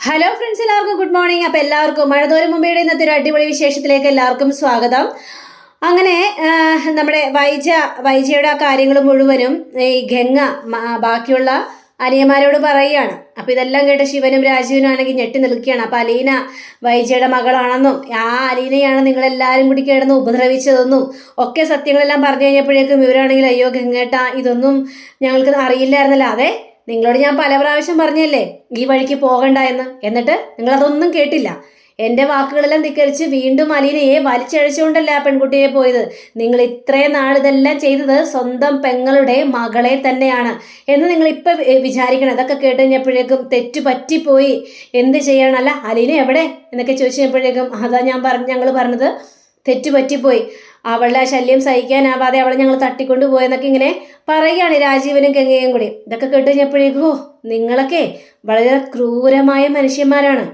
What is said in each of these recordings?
Hello friends, എല്ലാവർക്കും good morning. അപ്പോൾ എല്ലാവർക്കും മഴതോരും മുമ്പയുടെ ഇന്നത്തെ ഒരു അടിപൊളി വിശേഷത്തിലേക്ക് എല്ലാവർക്കും സ്വാഗതം. അങ്ങനെ നമ്മുടെ വൈജയുടെ ആ കാര്യങ്ങൾ മുഴുവനും ഈ ഗംഗ ബാക്കിയുള്ള അനിയന്മാരോട് പറയുകയാണ്. അപ്പോൾ ഇതെല്ലാം കേട്ട് ശിവനും രാജീവനും ആണെങ്കിൽ ഞെട്ടി നിൽക്കുകയാണ്. അപ്പോൾ അലീന വൈജയുടെ മകളാണെന്നും ആ അലീനയാണ് നിങ്ങളെല്ലാവരും കൂടി കിടന്ന് ഉപദ്രവിച്ചതെന്നും ഒക്കെ സത്യങ്ങളെല്ലാം പറഞ്ഞു കഴിഞ്ഞപ്പോഴേക്കും ഇവരാണെങ്കിൽ അയ്യോ ഗംഗേട്ട, ഇതൊന്നും ഞങ്ങൾക്ക് അറിയില്ലായിരുന്നല്ലോ. അതെ, നിങ്ങളോട് ഞാൻ പല പ്രാവശ്യം പറഞ്ഞല്ലേ ഈ വഴിക്ക് പോകണ്ട എന്ന്. എന്നിട്ട് നിങ്ങളതൊന്നും കേട്ടില്ല. എൻ്റെ വാക്കുകളെല്ലാം ധിക്കരിച്ച് വീണ്ടും അലീനയെ വലിച്ചഴിച്ചുകൊണ്ടല്ല ആ പെൺകുട്ടിയെ പോയത്. നിങ്ങൾ ഇത്രയും നാൾ ഇതെല്ലാം ചെയ്തത് സ്വന്തം പെങ്ങളുടെ മകളെ തന്നെയാണ് എന്ന് നിങ്ങൾ ഇപ്പം വിചാരിക്കണം. അതൊക്കെ കേട്ട് കഴിഞ്ഞപ്പോഴേക്കും തെറ്റു പറ്റിപ്പോയി, എന്ത് ചെയ്യണമല്ല അലീന എവിടെ എന്നൊക്കെ ചോദിച്ചു കഴിഞ്ഞപ്പോഴേക്കും അതാ ഞങ്ങൾ പറഞ്ഞത് തെറ്റു പറ്റിപ്പോയി, അവളുടെ ശല്യം സഹിക്കാനാവാതെ അവളെ ഞങ്ങൾ തട്ടിക്കൊണ്ട് പോയെന്നൊക്കെ ഇങ്ങനെ പറയുകയാണ് രാജീവനും ഗംഗയും കൂടി. ഇതൊക്കെ കേട്ട് കഴിഞ്ഞപ്പോഴേക്കോ നിങ്ങളൊക്കെ വളരെ ക്രൂരമായ മനുഷ്യന്മാരാണ്.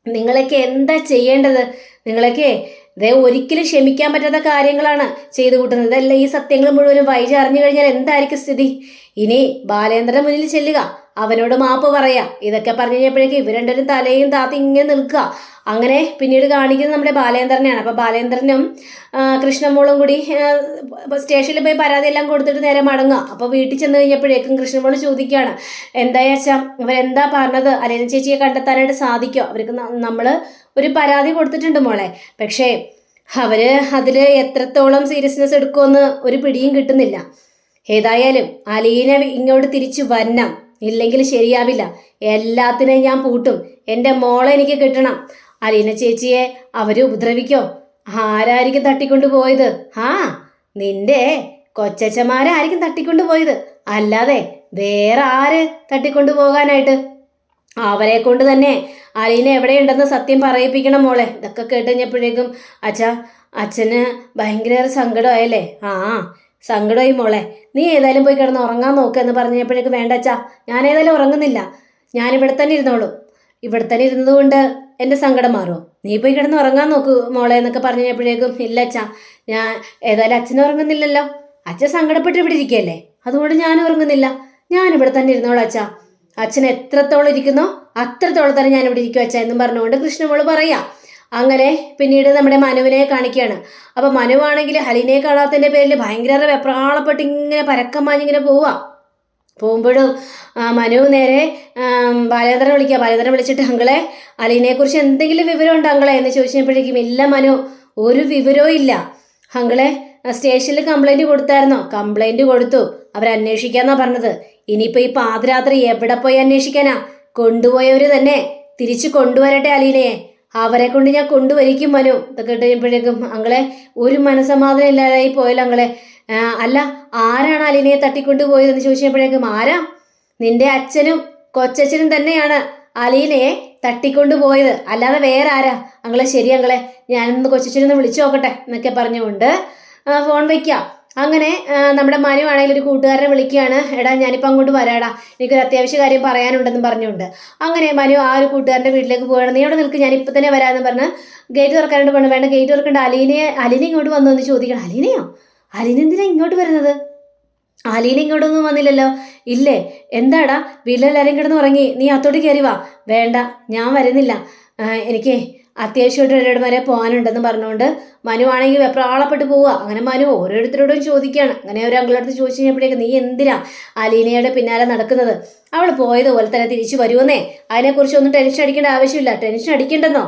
നിങ്ങളൊക്കെ എന്താ ചെയ്യേണ്ടത്? നിങ്ങളൊക്കെ ഇതേ ഒരിക്കലും ക്ഷമിക്കാൻ പറ്റാത്ത കാര്യങ്ങളാണ് ചെയ്തു കൂട്ടുന്നത്. ഇതല്ല ഈ സത്യങ്ങൾ മുഴുവനും വൈജ അറിഞ്ഞു കഴിഞ്ഞാൽ എന്തായിരിക്കും സ്ഥിതി? ഇനി ബാലേന്ദ്രന്റെ മുന്നിൽ ചെല്ലുക, അവനോട് മാപ്പ് പറയാ. ഇതൊക്കെ പറഞ്ഞു കഴിഞ്ഞപ്പോഴേക്കും ഇവർ രണ്ടുപേരും തലയും താത്തി ഇങ്ങനെ നിൽക്കുക. അങ്ങനെ പിന്നീട് കാണിക്കുന്നത് നമ്മുടെ ബാലേന്ദ്രനെയാണ്. അപ്പോൾ ബാലേന്ദ്രനും കൃഷ്ണമോളും കൂടി സ്റ്റേഷനിൽ പോയി പരാതി എല്ലാം കൊടുത്തിട്ട് നേരെ മടങ്ങുക. അപ്പോൾ വീട്ടിൽ ചെന്ന് കഴിഞ്ഞപ്പോഴേക്കും കൃഷ്ണമോൾ ചോദിക്കുകയാണ്, എന്താച്ചാ ഇവരെന്താ പറഞ്ഞത്? അലീന ചേച്ചിയെ കണ്ടെത്താനായിട്ട് സാധിക്കോ? അവർക്ക് നമ്മൾ ഒരു പരാതി കൊടുത്തിട്ടുണ്ട് മോളെ, പക്ഷേ അവര് അതിൽ എത്രത്തോളം സീരിയസ്നെസ് എടുക്കുമെന്ന് ഒരു പിടിയും കിട്ടുന്നില്ല. ഏതായാലും അലീന ഇങ്ങോട്ട് തിരിച്ചു വരണം, ഇല്ലെങ്കിൽ ശരിയാവില്ല. എല്ലാത്തിനെയും ഞാൻ പൂട്ടും. എൻ്റെ മോളെ എനിക്ക് കിട്ടണം. അലീന ചേച്ചിയെ അവർ ഉപദ്രവിക്കോ? ആരായിരിക്കും തട്ടിക്കൊണ്ടു പോയത്? നിന്റെ കൊച്ചച്ചമാരായിരിക്കും തട്ടിക്കൊണ്ടു പോയത്, അല്ലാതെ വേറെ ആര് തട്ടിക്കൊണ്ടു പോകാനായിട്ട്? അവരെ കൊണ്ട് തന്നെ അലീന എവിടെയുണ്ടെന്ന് സത്യം പറയിപ്പിക്കണം മോളെ. ഇതൊക്കെ കേട്ട് കഴിഞ്ഞപ്പോഴേക്കും അച്ഛന് ഭയങ്കര സങ്കടമായല്ലേ? സങ്കടമായി മോളെ, നീ ഏതായാലും പോയി കിടന്ന് ഉറങ്ങാൻ നോക്കുക എന്ന് പറഞ്ഞപ്പോഴേക്കും വേണ്ട അച്ഛാ, ഞാൻ ഏതായാലും ഉറങ്ങുന്നില്ല, ഞാനിവിടെ തന്നെ ഇരുന്നോളൂ. ഇവിടെ തന്നെ ഇരുന്നത് കൊണ്ട് എൻ്റെ സങ്കടം മാറുമോ? നീ പോയി കിടന്ന് ഉറങ്ങാൻ നോക്കൂ മോളെ എന്നൊക്കെ പറഞ്ഞു കഴിഞ്ഞപ്പോഴേക്കും ഇല്ല അച്ഛാ, ഞാൻ ഏതായാലും അച്ഛൻ ഉറങ്ങുന്നില്ലല്ലോ, അച്ഛൻ സങ്കടപ്പെട്ട് ഇവിടെ ഇരിക്കുകയല്ലേ, അതുകൊണ്ട് ഞാൻ ഉറങ്ങുന്നില്ല, ഞാനിവിടെ തന്നെ ഇരുന്നോളാം അച്ഛാ. അച്ഛൻ എത്രത്തോളം ഇരിക്കുന്നോ അത്രത്തോളം തന്നെ ഞാനിവിടെ ഇരിക്കും അച്ഛാ എന്നും പറഞ്ഞുകൊണ്ട് കൃഷ്ണമോള് പറയാം. അങ്ങനെ പിന്നീട് നമ്മുടെ മനുവിനെ കാണിക്കുകയാണ്. അപ്പോൾ മനുവാണെങ്കിൽ ഹലീനയെ കാണാത്തതിൻ്റെ പേരിൽ ഭയങ്കര വെപ്രാളപ്പെട്ട് ഇങ്ങനെ പരക്കം മാഞ്ഞിങ്ങനെ പോകുമ്പോഴും മനു നേരെ ബാലേന്ദ്രനെ വിളിക്കുക. ബാലേന്ദ്രനെ വിളിച്ചിട്ട് അങ്കളെ, അലീനയെക്കുറിച്ച് എന്തെങ്കിലും വിവരമുണ്ടോ അങ്കളെ എന്ന് ചോദിച്ചപ്പോഴേക്കും ഇല്ല മനു, ഒരു വിവരവും ഇല്ല. അങ്കളെ സ്റ്റേഷനിൽ കംപ്ലൈൻറ്റ് കൊടുത്തായിരുന്നോ? കംപ്ലൈൻറ്റ് കൊടുത്തു, അവരന്വേഷിക്കാന്നാ പറഞ്ഞത്. ഇനിയിപ്പോൾ ഈ പാതിരാത്രി എവിടെ പോയി അന്വേഷിക്കാനാ? കൊണ്ടുപോയവർ തന്നെ തിരിച്ചു കൊണ്ടുവരട്ടെ അലീനയെ, അവരെ കൊണ്ട് ഞാൻ കൊണ്ടുവരിക്കും മനു. ഇതൊക്കെ കിട്ടുമ്പോഴേക്കും അങ്കളെ ഒരു മനസ്സമാധാനം ഇല്ലാതായി പോയല്ലോ അങ്കളെ. അല്ല, ആരാണ് അലീനയെ തട്ടിക്കൊണ്ടു പോയതെന്ന് ചോദിച്ചപ്പോഴേക്കും ആരാ? നിന്റെ അച്ഛനും കൊച്ചച്ഛനും തന്നെയാണ് അലീനയെ തട്ടിക്കൊണ്ടു പോയത്, അല്ലാതെ വേറെ ആരാ? അങ്കളെ ശരി അങ്കളെ, ഞാനൊന്ന് കൊച്ചച്ഛനൊന്ന് വിളിച്ചു നോക്കട്ടെ എന്നൊക്കെ പറഞ്ഞുകൊണ്ട് ഫോൺ വയ്ക്കാം. അങ്ങനെ നമ്മുടെ മനു ആണെങ്കിൽ ഒരു കൂട്ടുകാരനെ വിളിക്കുകയാണ്. എടാ ഞാനിപ്പോൾ അങ്ങോട്ട് വരാടാ, എനിക്കൊരു അത്യാവശ്യ കാര്യം പറയാനുണ്ടെന്ന് പറഞ്ഞുകൊണ്ട് അങ്ങനെ മനു ആ ഒരു കൂട്ടുകാരൻ്റെ വീട്ടിലേക്ക് പോവുകയാണ്. നീ അവിടെ നിൽക്ക്, ഞാനിപ്പോൾ തന്നെ വരാമെന്ന് പറഞ്ഞ് ഗേറ്റ് തുറക്കാനായിട്ട് പറഞ്ഞു. വേണ്ട, ഗേറ്റ് തുറക്കണ്ട, അലീന ഇങ്ങോട്ട് വന്നു എന്ന് ചോദിക്കണം. അലീനയോ? അലീന എന്തിനാ ഇങ്ങോട്ട് വരുന്നത്? അലീന ഇങ്ങോട്ടൊന്നും വന്നില്ലല്ലോ. ഇല്ലേ? എന്താടാ, വീട്ടിലെല്ലാവരും കിടന്ന് ഉറങ്ങി, നീ അത്തോട്ട് കയറി വാ. വേണ്ട, ഞാൻ വരുന്നില്ല, എനിക്ക് അത്യാവശ്യമായിട്ട് ഒരിടം വരെ പോകാനുണ്ടെന്ന് പറഞ്ഞുകൊണ്ട് മനു ആണെങ്കിൽ വെപ്രാളപ്പെട്ട് പോവുക. അങ്ങനെ മനു ഓരോരുത്തരോടും ചോദിക്കുകയാണ്. അങ്ങനെ ഒരു അങ്കിളടുത്ത് ചോദിച്ചു കഴിഞ്ഞപ്പോഴേക്ക് നീ എന്തിനാ അലീനയുടെ പിന്നാലെ നടക്കുന്നത്? അവൾ പോയതുപോലെ തന്നെ തിരിച്ചു വരുമെന്നേ, അതിനെക്കുറിച്ച് ഒന്നും ടെൻഷൻ അടിക്കേണ്ട ആവശ്യമില്ല. ടെൻഷൻ അടിക്കേണ്ടെന്നോ?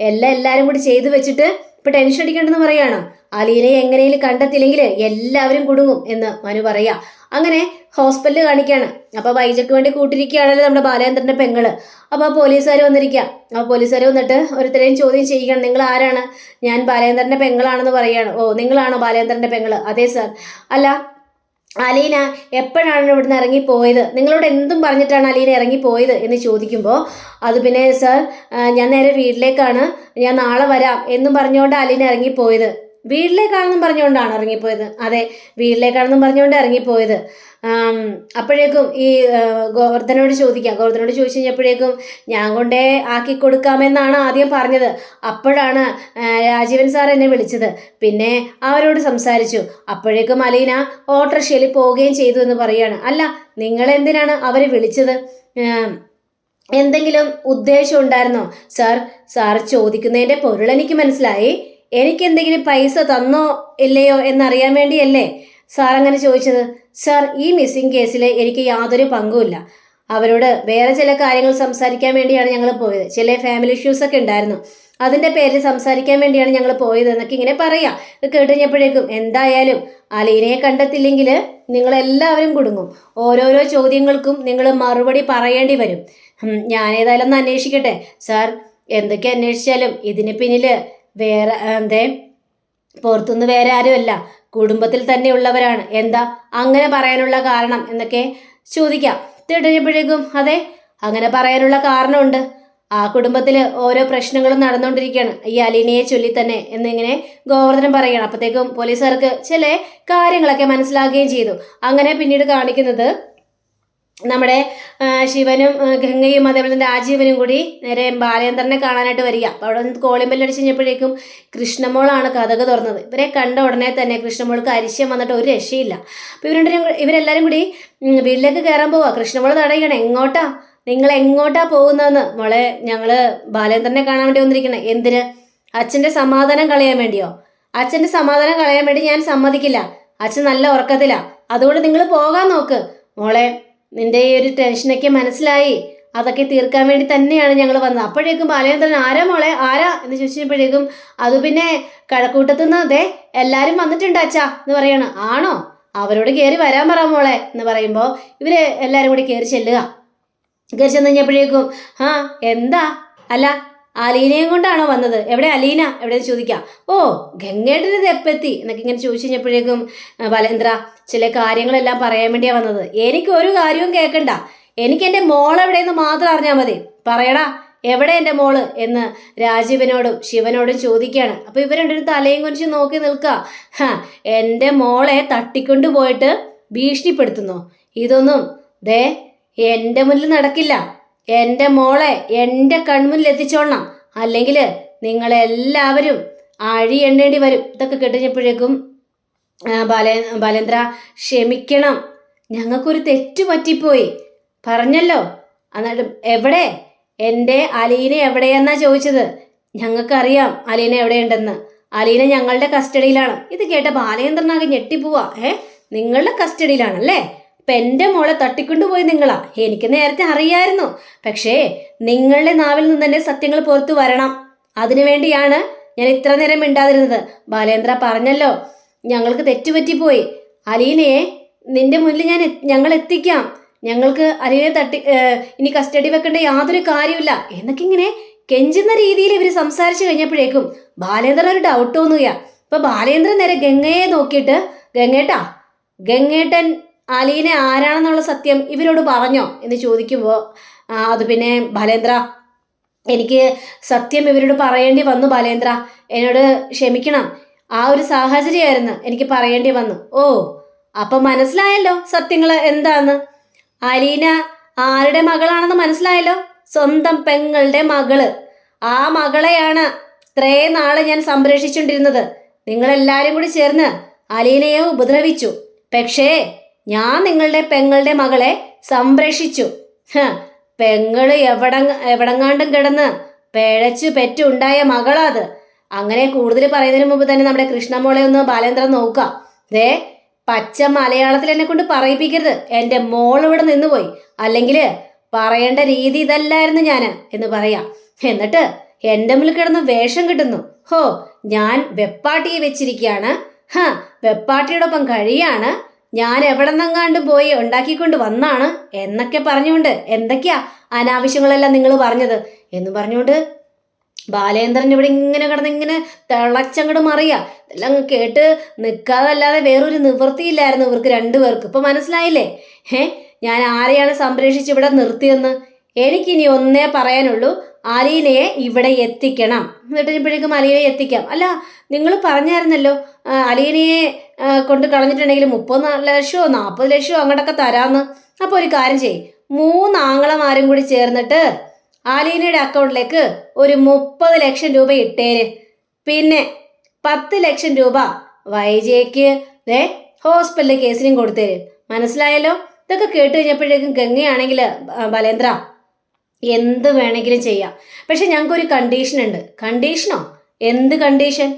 എല്ലാവരും കൂടി ചെയ്തു വെച്ചിട്ട് ഇപ്പം ടെൻഷൻ അടിക്കേണ്ടെന്ന് പറയുകയാണോ? അലീനയെ എങ്ങനെയും കണ്ടെത്തില്ലെങ്കിൽ എല്ലാവരും കുടുങ്ങും എന്ന് മനു പറയാ. അങ്ങനെ ഹോസ്പിറ്റലിൽ കാണിക്കുകയാണ്. അപ്പോൾ വൈജയ്ക്ക് വേണ്ടി കൂട്ടിരിക്കുകയാണല്ലോ നമ്മുടെ ബാലേന്ദ്രൻ്റെ പെങ്ങള്. അപ്പോൾ പോലീസുകാർ വന്നിരിക്കുക. അപ്പോൾ പോലീസുകാർ വന്നിട്ട് ഒരുത്തരെയും ചോദ്യം ചെയ്യുകയാണ്. നിങ്ങൾ ആരാണ്? ഞാൻ ബാലേന്ദ്രൻ്റെ പെങ്ങളാണെന്ന് പറയുകയാണ്. ഓ, നിങ്ങളാണോ ബാലേന്ദ്രൻ്റെ പെങ്ങള്? അതെ സാർ. അല്ല, അലീന എപ്പോഴാണ് ഇവിടുന്ന് ഇറങ്ങിപ്പോയത്? നിങ്ങളോട് എന്തും പറഞ്ഞിട്ടാണ് അലീന ഇറങ്ങിപ്പോയത് എന്ന് ചോദിക്കുമ്പോൾ അത് പിന്നെ സാർ, ഞാൻ നേരെ വീട്ടിലേക്കാണ്, ഞാൻ നാളെ വരാം എന്നും പറഞ്ഞുകൊണ്ട് അലീന ഇറങ്ങിപ്പോയത്. വീട്ടിലേക്കാണെന്നും പറഞ്ഞുകൊണ്ടാണ് ഇറങ്ങിപ്പോയത്? അതെ, വീട്ടിലേക്കാണെന്നും പറഞ്ഞുകൊണ്ട് ഇറങ്ങിപ്പോയത്. അപ്പോഴേക്കും ഈ ഗോവർദ്ധനോട് ചോദിച്ചു കഴിഞ്ഞപ്പോഴേക്കും ഞാൻ കൊണ്ടേ ആക്കി കൊടുക്കാമെന്നാണ് ആദ്യം പറഞ്ഞത്. അപ്പോഴാണ് രാജീവൻ സാർ എന്നെ വിളിച്ചത്. പിന്നെ അവരോട് സംസാരിച്ചു. അപ്പോഴേക്കും അലീന ഓട്ടോറിക്ഷയിൽ പോവുകയും ചെയ്തു എന്ന് പറയുകയാണ്. അല്ല, നിങ്ങളെന്തിനാണ് അവരെ വിളിച്ചത്? എന്തെങ്കിലും ഉദ്ദേശം ഉണ്ടായിരുന്നോ? സാർ ചോദിക്കുന്നതിന്റെ പൊരുൾ എനിക്ക് മനസ്സിലായി. എനിക്ക് എന്തെങ്കിലും പൈസ തന്നോ ഇല്ലയോ എന്നറിയാൻ വേണ്ടിയല്ലേ സാർ അങ്ങനെ ചോദിച്ചത്? സാർ, ഈ മിസ്സിംഗ് കേസിൽ എനിക്ക് യാതൊരു പങ്കുമില്ല. അവരോട് വേറെ ചില കാര്യങ്ങൾ സംസാരിക്കാൻ വേണ്ടിയാണ് ഞങ്ങൾ പോയത്. ചില ഫാമിലി ഇഷ്യൂസ് ഒക്കെ ഉണ്ടായിരുന്നു, അതിന്റെ പേരിൽ സംസാരിക്കാൻ വേണ്ടിയാണ് ഞങ്ങൾ പോയത് എന്നൊക്കെ ഇങ്ങനെ പറയാം. ഇത് കേട്ടുകഴിഞ്ഞപ്പോഴേക്കും എന്തായാലും അലീനയെ കണ്ടെത്തില്ലെങ്കിൽ നിങ്ങളെല്ലാവരും കുടുങ്ങും. ഓരോരോ ചോദ്യങ്ങൾക്കും നിങ്ങൾ മറുപടി പറയേണ്ടി വരും. ഞാനേതായാലും ഒന്ന് അന്വേഷിക്കട്ടെ സാർ. എന്തൊക്കെ അന്വേഷിച്ചാലും ഇതിന് പിന്നിൽ വേറെ പുറത്തുനിന്ന് വേറെ ആരുമല്ല, കുടുംബത്തിൽ തന്നെ ഉള്ളവരാണ്. എന്താ അങ്ങനെ പറയാനുള്ള കാരണം എന്നൊക്കെ ചോദിക്കാം. തിടഞ്ഞപ്പോഴേക്കും അതെ, അങ്ങനെ പറയാനുള്ള കാരണമുണ്ട്. ആ കുടുംബത്തിൽ ഓരോ പ്രശ്നങ്ങളും നടന്നുകൊണ്ടിരിക്കുകയാണ് ഈ അലീനയെ ചൊല്ലി തന്നെ എന്നിങ്ങനെ ഗോവർദ്ധനം പറയുകയാണ്. അപ്പോഴത്തേക്കും പോലീസുകാർക്ക് ചില കാര്യങ്ങളൊക്കെ മനസ്സിലാക്കുകയും ചെയ്തു. അങ്ങനെ പിന്നീട് കാണിക്കുന്നത് നമ്മുടെ ശിവനും ഗംഗയും അതേപോലെ തന്നെ രാജീവനും കൂടി നേരെ ബാലേന്ദ്രനെ കാണാനായിട്ട് വരിക. അപ്പോൾ അവിടെ നിന്ന് കോളിമ്പല്ലടിച്ച് കഴിഞ്ഞപ്പോഴേക്കും കൃഷ്ണമോളാണ് കഥക് തുറന്നത്. ഇവരെ കണ്ട ഉടനെ തന്നെ കൃഷ്ണമോൾക്ക് അരിശ്യം വന്നിട്ട് ഒരു രക്ഷയില്ല. അപ്പോൾ ഇവരെല്ലാവരും കൂടി വീട്ടിലേക്ക് കയറാൻ പോവാ. കൃഷ്ണമോൾ തടയണം. എങ്ങോട്ടാ നിങ്ങൾ എങ്ങോട്ടാ പോകുന്നതെന്ന്? മോളെ, ഞങ്ങള് ബാലേന്ദ്രനെ കാണാൻ വേണ്ടി വന്നിരിക്കണേ. എന്തിന്? അച്ഛൻ്റെ സമാധാനം കളയാൻ വേണ്ടിയോ? അച്ഛൻ്റെ സമാധാനം കളയാൻ വേണ്ടി ഞാൻ സമ്മതിക്കില്ല. അച്ഛൻ നല്ല ഉറക്കത്തിലാ, അതുകൊണ്ട് നിങ്ങൾ പോകാൻ നോക്ക്. മോളെ, നിന്റെ ഈ ഒരു ടെൻഷനൊക്കെ മനസ്സിലായി, അതൊക്കെ തീർക്കാൻ വേണ്ടി തന്നെയാണ് ഞങ്ങൾ വന്നത്. അപ്പോഴേക്കും ബാലേന്ദ്രൻ ആരാ മോളെ ആരാ എന്ന് ചോദിച്ചപ്പോഴേക്കും അത് പിന്നെ കഴക്കൂട്ടത്തുനിന്ന് അതെ എല്ലാവരും വന്നിട്ടുണ്ട് അച്ഛാ എന്ന് പറയാണ്. ആണോ? അവരോട് കയറി വരാൻ പറ മോളെ എന്ന് പറയുമ്പോൾ ഇവര് എല്ലാവരും കൂടി കയറി ചെല്ലുക. കയറി ചെന്ന് കഴിഞ്ഞപ്പോഴേക്കും എന്താ? അല്ല, അലീനയും കൊണ്ടാണോ വന്നത്? എവിടെ അലീന? എവിടെയെന്ന് ചോദിക്കാം. ഓ, ഗംഗേട്ടന് ഇത് എപ്പെത്തി എന്നൊക്കെ ഇങ്ങനെ ചോദിച്ചു കഴിഞ്ഞപ്പോഴേക്കും ബാലേന്ദ്ര, ചില കാര്യങ്ങളെല്ലാം പറയാൻ വേണ്ടിയാണ് വന്നത്. എനിക്ക് ഒരു കാര്യവും കേൾക്കണ്ട, എനിക്ക് എൻ്റെ മോൾ എവിടെയെന്ന് മാത്രം അറിഞ്ഞാൽ മതി. പറയടാ, എവിടെ എൻ്റെ മോള് എന്ന് രാജീവനോടും ശിവനോടും ചോദിക്കുകയാണ്. അപ്പോൾ ഇവർ രണ്ടുപേരും തലയും കുറിച്ച് നോക്കി നിൽക്കുക. എൻ്റെ മോളെ തട്ടിക്കൊണ്ടു പോയിട്ട് ഭീഷണിപ്പെടുത്തുന്നു. ഇതൊന്നും എൻ്റെ മുന്നിൽ നടക്കില്ല. എൻ്റെ മോളെ എൻ്റെ കൺമുന്നിൽ എത്തിച്ചോളണം, അല്ലെങ്കിൽ നിങ്ങളെല്ലാവരും അഴി എണ്ണേണ്ടി വരും. ഇതൊക്കെ കേട്ടുകഴിഞ്ഞപ്പോഴേക്കും ബാലേന്ദ്ര, ക്ഷമിക്കണം, ഞങ്ങൾക്കൊരു തെറ്റ് പറ്റിപ്പോയി. പറഞ്ഞല്ലോ. എന്നിട്ട് എവിടെ എൻ്റെ അലീന എവിടെയെന്നാ ചോദിച്ചത്? ഞങ്ങൾക്കറിയാം അലീന എവിടെയുണ്ടെന്ന്. അലീന ഞങ്ങളുടെ കസ്റ്റഡിയിലാണ്. ഇത് കേട്ട ബാലേന്ദ്രനാകെ ഞെട്ടിപ്പോവാ. നിങ്ങളുടെ കസ്റ്റഡിയിലാണല്ലേ? ഇപ്പം എൻ്റെ മോളെ തട്ടിക്കൊണ്ടുപോയി നിങ്ങളാ? എനിക്ക് നേരത്തെ അറിയായിരുന്നു. പക്ഷേ നിങ്ങളുടെ നാവിൽ നിന്ന് തന്നെ സത്യങ്ങൾ പുറത്തു വരണം. അതിനുവേണ്ടിയാണ് ഞാൻ ഇത്ര നേരം മിണ്ടാതിരുന്നത്. ബാലേന്ദ്ര, പറഞ്ഞല്ലോ ഞങ്ങൾക്ക് തെറ്റുപറ്റിപ്പോയി. അലീനയെ നിന്റെ മുന്നിൽ ഞങ്ങൾ എത്തിക്കാം. ഞങ്ങൾക്ക് അലീനയെ ഇനി കസ്റ്റഡി വെക്കേണ്ട യാതൊരു കാര്യമില്ല എന്നൊക്കെ ഇങ്ങനെ കെഞ്ചുന്ന രീതിയിൽ ഇവർ സംസാരിച്ചു കഴിഞ്ഞപ്പോഴേക്കും ബാലേന്ദ്രൻ ഒരു ഡൗട്ട് തോന്നുക. ഇപ്പൊ ബാലേന്ദ്രൻ നേരെ ഗംഗയെ നോക്കിയിട്ട്, ഗംഗേട്ടൻ അലീന ആരാണെന്നുള്ള സത്യം ഇവരോട് പറഞ്ഞോ എന്ന് ചോദിക്കുമ്പോൾ അത് പിന്നെ ബാലേന്ദ്ര, എനിക്ക് സത്യം ഇവരോട് പറയേണ്ടി വന്നു ബാലേന്ദ്ര, എന്നോട് ക്ഷമിക്കണം. ആ ഒരു സാഹചര്യമായിരുന്നു, എനിക്ക് പറയേണ്ടി വന്നു. ഓ, അപ്പം മനസ്സിലായല്ലോ സത്യങ്ങൾ എന്താന്ന്. അലീന ആരുടെ മകളാണെന്ന് മനസ്സിലായല്ലോ? സ്വന്തം പെങ്ങളുടെ മകള്. ആ മകളെയാണ് ഇത്രയും നാള് ഞാൻ സംരക്ഷിച്ചുകൊണ്ടിരുന്നത്. നിങ്ങളെല്ലാവരും കൂടി ചേർന്ന് അലീനയെ ഉപദ്രവിച്ചു. പക്ഷേ ഞാൻ നിങ്ങളുടെ പെങ്ങളുടെ മകളെ സംരക്ഷിച്ചു. പെങ്ങള് എവിടെങ്ങാണ്ടും കിടന്ന് പിഴച്ചു പെറ്റുണ്ടായ മകളാത്. അങ്ങനെ കൂടുതൽ പറയുന്നതിന് മുമ്പ് തന്നെ നമ്മുടെ കൃഷ്ണമോളെ ഒന്ന് ബാലേന്ദ്രൻ നോക്കുക. പച്ച മലയാളത്തിൽ എന്നെ കൊണ്ട് പറയിപ്പിക്കരുത്. എൻ്റെ മോൾ ഇവിടെ നിന്നുപോയി, അല്ലെങ്കിൽ പറയേണ്ട രീതി ഇതല്ലായിരുന്നു ഞാൻ എന്ന് പറയാം. എന്നിട്ട് എൻ്റെ മുന്നിൽ കിടന്ന് വേഷം കിട്ടുന്നു. ഞാൻ വെപ്പാട്ടിയെ വെച്ചിരിക്കുകയാണ്, വെപ്പാട്ടിയോടൊപ്പം കഴിയാണ്, ഞാൻ എവിടെന്നെങ്ങാണ്ടും പോയി ഉണ്ടാക്കിക്കൊണ്ട് വന്നാണ് എന്നൊക്കെ പറഞ്ഞുകൊണ്ട് എന്തൊക്കെയാ അനാവശ്യങ്ങളെല്ലാം നിങ്ങൾ പറഞ്ഞത് എന്ന് പറഞ്ഞുകൊണ്ട് ബാലേന്ദ്രൻ ഇവിടെ ഇങ്ങനെ കിടന്ന് ഇങ്ങനെ തിളച്ചങ്ങോട്ട് മറിയ. ഇതെല്ലാം കേട്ട് നിൽക്കാതല്ലാതെ വേറൊരു നിവൃത്തിയില്ലായിരുന്നു ഇവർക്ക് രണ്ടുപേർക്ക്. ഇപ്പൊ മനസ്സിലായില്ലേ? ഞാൻ ആരെയാണ് സംരക്ഷിച്ച് ഇവിടെ നിർത്തിയെന്ന്? എനിക്കിനി ഒന്നേ പറയാനുള്ളൂ, അലീനയെ ഇവിടെ എത്തിക്കണം. എന്നിട്ടിപ്പോഴേക്കും അലീനയെ എത്തിക്കാം. അല്ല, നിങ്ങൾ പറഞ്ഞായിരുന്നല്ലോ അലീനയെ കൊണ്ട് കളഞ്ഞിട്ടുണ്ടെങ്കിൽ 30 ലക്ഷമോ 40 ലക്ഷമോ അങ്ങോട്ടൊക്കെ തരാമെന്ന്. അപ്പോൾ ഒരു കാര്യം ചെയ്യും, 3 ആങ്ങളമാരും കൂടി ചേർന്നിട്ട് അലീനയുടെ അക്കൗണ്ടിലേക്ക് ഒരു 30 ലക്ഷം രൂപ ഇട്ടേര്. പിന്നെ 10 ലക്ഷം രൂപ വൈജയ്ക്ക് ഹോസ്പിറ്റലിലെ കേസിനും കൊടുത്തേര്. മനസ്സിലായല്ലോ? ഇതൊക്കെ കേട്ട് കഴിഞ്ഞപ്പോഴേക്കും ഗംഗയാണെങ്കിൽ ബാലേന്ദ്ര, എന്ത് വേണമെങ്കിലും ചെയ്യാം. പക്ഷെ ഞങ്ങൾക്കൊരു കണ്ടീഷൻ ഉണ്ട്. കണ്ടീഷനോ? എന്ത് കണ്ടീഷൻ?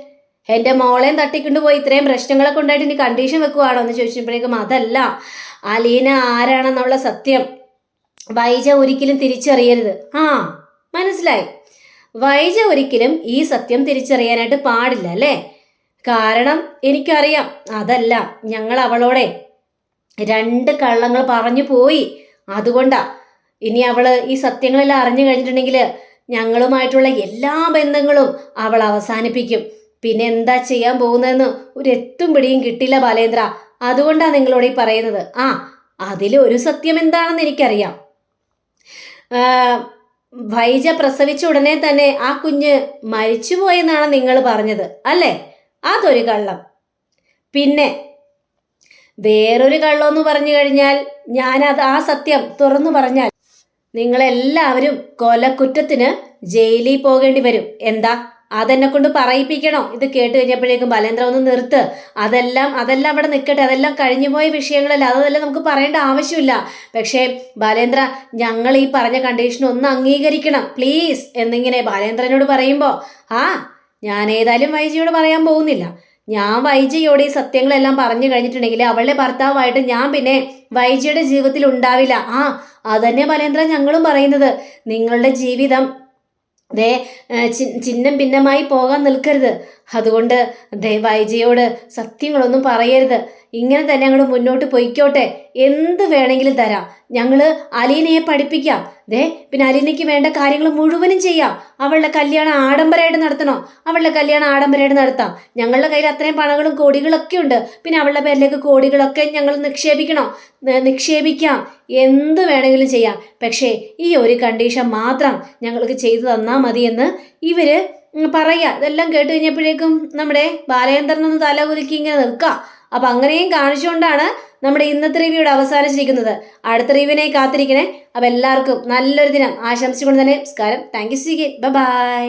എൻ്റെ മോളെയും തട്ടിക്കൊണ്ട് പോയി ഇത്രയും പ്രശ്നങ്ങളൊക്കെ ഉണ്ടായിട്ട് ഇനി കണ്ടീഷൻ വെക്കുവാണോ എന്ന് ചോദിച്ചപ്പോഴേക്കും അതല്ല, അലീന ആരാണെന്നുള്ള സത്യം വൈജ ഒരിക്കലും തിരിച്ചറിയരുത്. ആ, മനസ്സിലായി. വൈജ ഒരിക്കലും ഈ സത്യം തിരിച്ചറിയാനായിട്ട് പാടില്ല അല്ലേ? കാരണം എനിക്കറിയാം. അതല്ല, ഞങ്ങൾ അവളോടെ 2 കള്ളങ്ങൾ പറഞ്ഞു പോയി. അതുകൊണ്ടാ. ഇനി അവള് ഈ സത്യങ്ങളെല്ലാം അറിഞ്ഞു കഴിഞ്ഞിട്ടുണ്ടെങ്കിൽ ഞങ്ങളുമായിട്ടുള്ള എല്ലാ ബന്ധങ്ങളും അവൾ അവസാനിപ്പിക്കും. പിന്നെ എന്താ ചെയ്യാൻ പോകുന്നതെന്ന് ഒരു എത്തും പിടിയും കിട്ടില്ല ബാലേന്ദ്ര. അതുകൊണ്ടാണ് നിങ്ങളോട് ഈ പറയുന്നത്. ആ, അതിലൊരു സത്യം എന്താണെന്ന് എനിക്കറിയാം. വൈജ പ്രസവിച്ച ഉടനെ തന്നെ ആ കുഞ്ഞ് മരിച്ചുപോയെന്നാണ് നിങ്ങൾ പറഞ്ഞത് അല്ലേ? അതൊരു കള്ളം. പിന്നെ വേറൊരു കള്ളമെന്ന് പറഞ്ഞു കഴിഞ്ഞാൽ ആ സത്യം തുറന്നു പറഞ്ഞാൽ നിങ്ങളെല്ലാവരും കൊലക്കുറ്റത്തിന് ജയിലിൽ പോകേണ്ടി വരും. എന്താ, അതെന്നെ കൊണ്ട് പറയിപ്പിക്കണോ? ഇത് കേട്ട് കഴിഞ്ഞപ്പോഴേക്കും ബാലേന്ദ്ര ഒന്ന് നിർത്ത്. അതെല്ലാം അവിടെ നിൽക്കട്ടെ. അതെല്ലാം കഴിഞ്ഞുപോയ വിഷയങ്ങളല്ല. അതെല്ലാം നമുക്ക് പറയേണ്ട ആവശ്യമില്ല. പക്ഷേ ബാലേന്ദ്ര, ഞങ്ങൾ ഈ പറഞ്ഞ കണ്ടീഷൻ ഒന്ന് അംഗീകരിക്കണം പ്ലീസ് എന്നിങ്ങനെ ബാലേന്ദ്രനോട് പറയുമ്പോൾ, ഞാൻ ഏതായാലും വൈജയോട് പറയാൻ പോകുന്നില്ല. ഞാൻ വൈജയോട് ഈ സത്യങ്ങളെല്ലാം പറഞ്ഞു കഴിഞ്ഞിട്ടുണ്ടെങ്കിൽ അവളുടെ ഭർത്താവായിട്ട് ഞാൻ പിന്നെ വൈജയുടെ ജീവിതത്തിൽ ഉണ്ടാവില്ല. അതന്നെ ബാലേന്ദ്ര ഞങ്ങളും പറയുന്നത്. നിങ്ങളുടെ ജീവിതം ചിഹ്നം ഭിന്നമായി പോകാൻ നിൽക്കരുത്. അതുകൊണ്ട് വൈജയോട് സത്യങ്ങളൊന്നും പറയരുത്. ഇങ്ങനെ തന്നെ അങ്ങോട്ട് മുന്നോട്ട് പൊയ്ക്കോട്ടെ. എന്ത് വേണമെങ്കിലും തരാം. ഞങ്ങൾ അലീനയെ പഠിപ്പിക്കാം. പിന്നെ അലീനയ്ക്ക് വേണ്ട കാര്യങ്ങൾ മുഴുവനും ചെയ്യാം. അവളുടെ കല്യാണം ആഡംബരമായിട്ട് നടത്തണോ? അവളുടെ കല്യാണം ആഡംബരമായിട്ട് നടത്താം. ഞങ്ങളുടെ കയ്യിൽ അത്രയും പണങ്ങളും കോടികളൊക്കെ ഉണ്ട്. പിന്നെ അവളുടെ പേരിലേക്ക് കോടികളൊക്കെ ഞങ്ങൾ നിക്ഷേപിക്കാം. എന്ത് വേണമെങ്കിലും ചെയ്യാം. പക്ഷേ ഈ ഒരു കണ്ടീഷൻ മാത്രം ഞങ്ങൾക്ക് ചെയ്തു തന്നാൽ മതിയെന്ന് ഇവര് പറയാ. ഇതെല്ലാം കേട്ട് കഴിഞ്ഞപ്പോഴേക്കും നമ്മുടെ ബാലചന്ദ്രനൊന്ന് തല കുലുക്കി ഇങ്ങനെ നിൽക്കാം. അപ്പം അങ്ങനെയും കാണിച്ചുകൊണ്ടാണ് നമ്മുടെ ഇന്നത്തെ റിവ്യൂടെ അവസാനിച്ചിരിക്കുന്നത്. അടുത്ത റിവ്യൂവിനായി കാത്തിരിക്കണേ. അപ്പം എല്ലാവർക്കും നല്ലൊരു ദിനം ആശംസിച്ചുകൊണ്ട് തന്നെ നമസ്കാരം. Thank you. ബൈ.